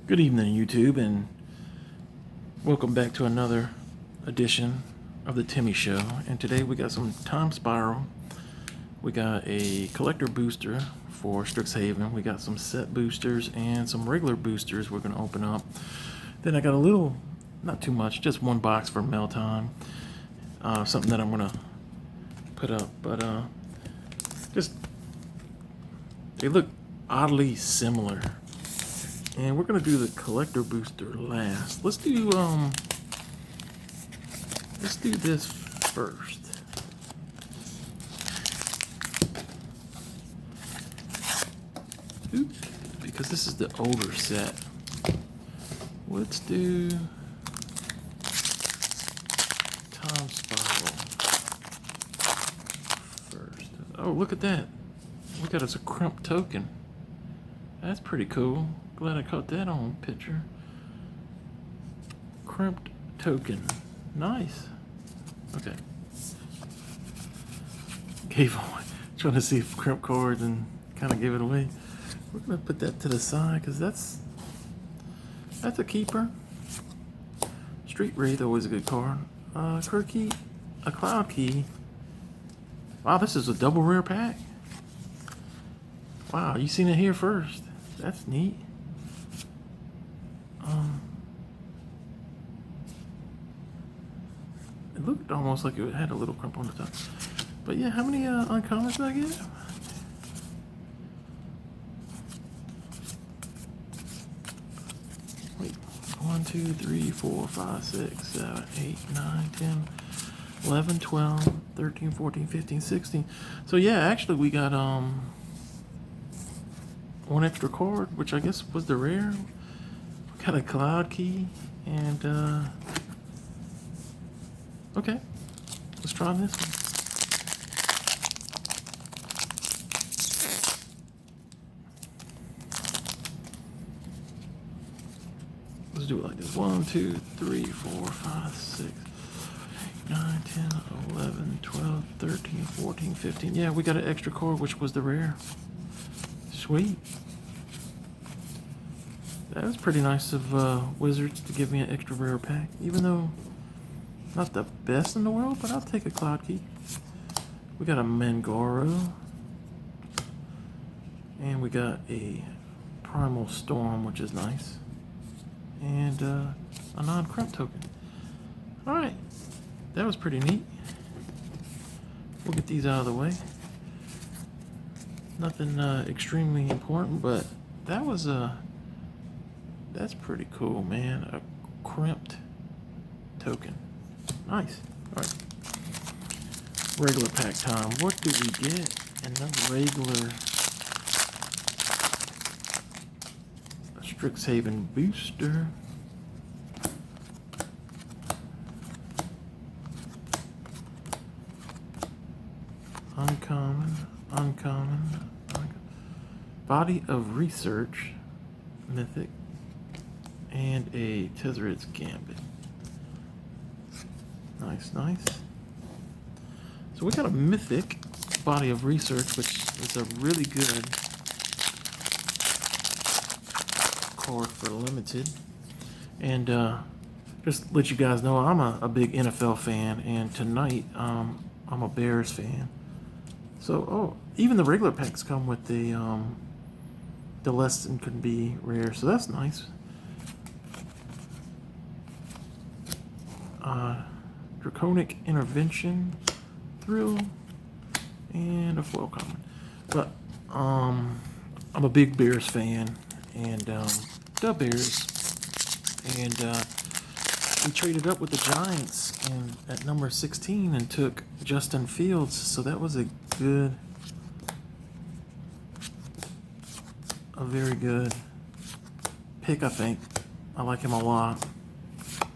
Good evening, YouTube, and welcome back to another edition of the Timmy Show. And today we got some Time Spiral. We got a collector booster for Strixhaven. We got some set boosters and some regular boosters we're going to open up. Then I got a little, not too much, just one box for mail time. Something that I'm going to put up, but just they look oddly similar. And we're gonna do the collector booster last. Let's do this first. Oops, because this is the older set. Let's do Time Spiral first. Oh, look at that. Look at us, a CRIMPED token. That's pretty cool. Glad I caught that on picture. CRIMPED token. Nice. Okay. Gave away. Trying to see if crimp cards and kind of gave it away. We're gonna put that to the side because that's a keeper. Street Wraith, always a good card. Key, a Cloud Key. Wow, this is a double rare pack. Wow, you seen it here first. That's neat. It looked almost like it had a little crump on the top. But yeah, how many uncommons did I get? Wait, 1, 2, 3, 4, 5, 6, 7, 8, 9, 10, 11, 12, 13, 14, 15, 16. So yeah, actually we got one extra card, which I guess was the rare. We got a Cloud Key, and okay, let's try this one. Let's do it like this. 1, 2, 3, 4, 5, 6, 8, 9, 10, 11, 12, 13, 14, 15. Yeah, we got an extra card, which was the rare. Sweet. That was pretty nice of Wizards to give me an extra rare pack, even though not the best in the world, but I'll take a Cloud Key. We got a Mangoro, and we got a Primal Storm, which is nice, and a non-CRIMPED token. All right, that was pretty neat. We'll get these out of the way. Nothing extremely important, but that was that's pretty cool, man. A CRIMPED token. Nice. All right. Regular pack time. What do we get in the regular Strixhaven booster? Uncommon. Body of Research, Mythic, and a Tezzeret's Gambit. Nice. So we got a Mythic Body of Research, which is a really good card for limited. And just to let you guys know, I'm a big NFL fan, and tonight I'm a Bears fan. So even the regular packs come with the less than could be rare, so that's nice. Draconic Intervention, Thrill, and a foil common. But I'm a big Bears fan, and the Bears, and we traded up with the Giants and at number 16 and took Justin Fields, so that was a very good pick, I think. I like him a lot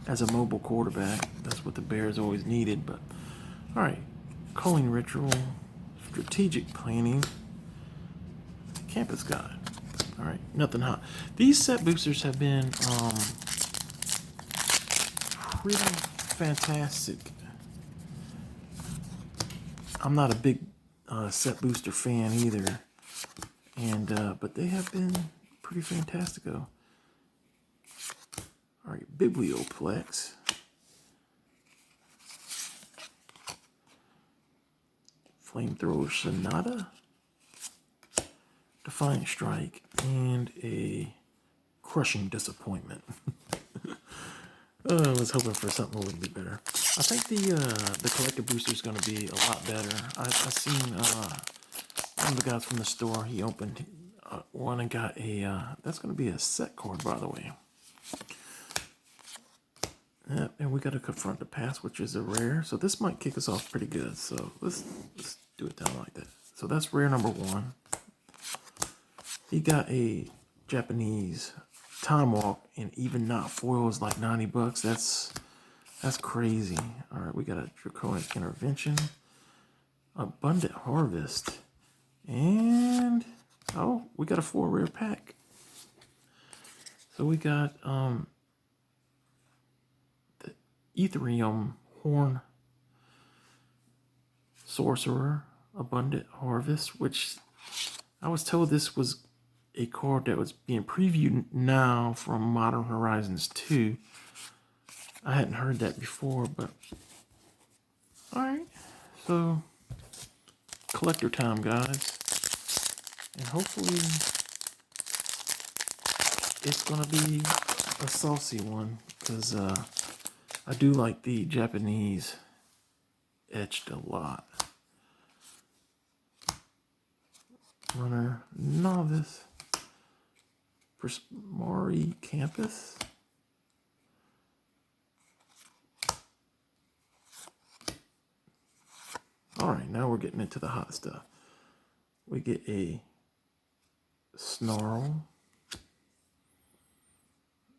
as a mobile quarterback. That's what the Bears always needed. But all right, Culling Ritual, Strategic Planning, Campus Guide. All right, nothing hot. These set boosters have been pretty fantastic. I'm not a big set booster fan either, and but they have been pretty fantastico. All right, Biblioplex. Flamethrower Sonata. Defiant Strike. And a Crushing Disappointment. I was hoping for something a little bit better. I think the collector booster is going to be a lot better. I've seen one of the guys from the store. He opened one and got a. That's going to be a set card, by the way. And we got to Confront the Past, which is a rare. So this might kick us off pretty good. So let's do it down like that. So that's rare number 1. He got a Japanese Time Walk, and even not foil is like 90 bucks. That's crazy. All right, we got a Draconic Intervention, Abundant Harvest, and oh, we got a 4 rare pack. So we got the Ethereum Horn Sorcerer, Abundant Harvest, which I was told this was a card that was being previewed now from Modern Horizons 2. I hadn't heard that before, but alright. So collector time, guys. And hopefully it's gonna be a saucy one, because I do like the Japanese etched a lot. Runner Novice. Prismari Campus. Alright, now we're getting into the hot stuff. We get a Snarl.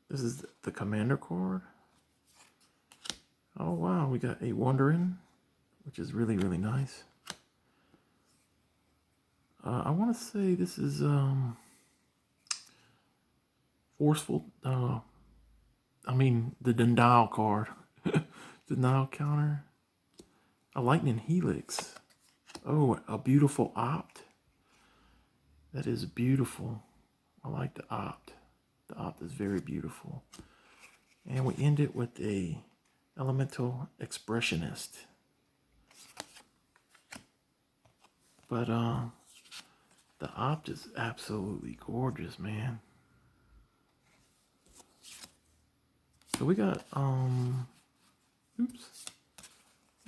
This is the Commander card. Oh wow, we got a Wondering, which is really, really nice. I want to say this is Forceful. I mean the Denial card. Denial counter. A Lightning Helix. Oh, a beautiful Opt. That is beautiful. I like the Opt. The Opt is very beautiful. And we end it with a Elemental Expressionist. But the Opt is absolutely gorgeous, man. So we got we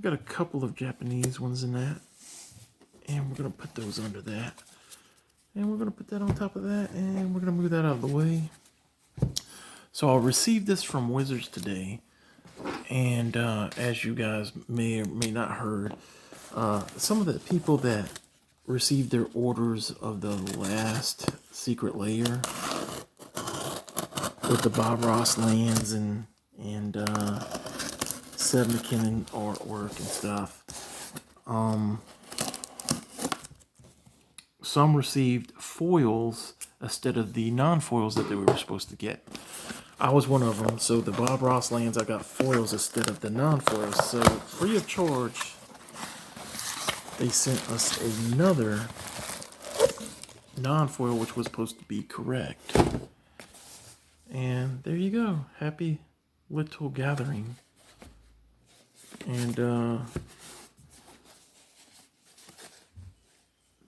got a couple of Japanese ones in that, and we're gonna put those under that, and we're gonna put that on top of that, and we're gonna move that out of the way. So I received this from Wizards today, and as you guys may or may not heard, some of the people that received their orders of the last Secret Lair with the Bob Ross lands and Seb McKinnon artwork and stuff. Some received foils instead of the non-foils that they were supposed to get. I was one of them. So the Bob Ross lands, I got foils instead of the non-foils. So free of charge, they sent us another non-foil, which was supposed to be correct. And there you go. Happy Little Gathering. And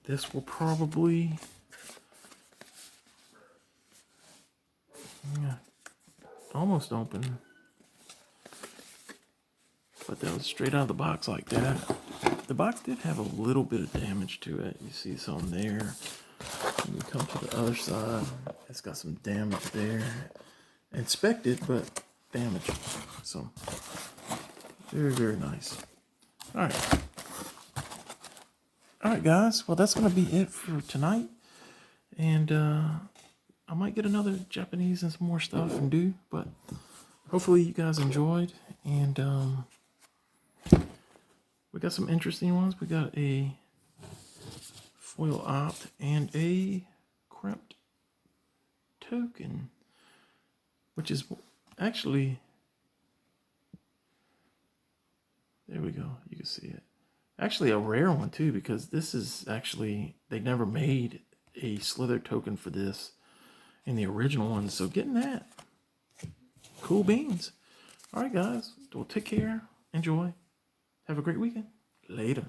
this will probably almost open. But that was straight out of the box like that. The box did have a little bit of damage to it. You see some there. When you come to the other side, it's got some damage there. Inspected, but damaged. So, very, very nice. Alright. Alright, guys. Well, that's going to be it for tonight. And I might get another Japanese and some more stuff and do. But hopefully you guys enjoyed. And we got some interesting ones. We got a foil Opt and a crimped token, which is actually, there we go, you can see it. Actually a rare one too, because this is actually, they never made a Slither token for this in the original one, so getting that, Cool beans. All right, guys. Well, take care. Enjoy. Have a great weekend. Later.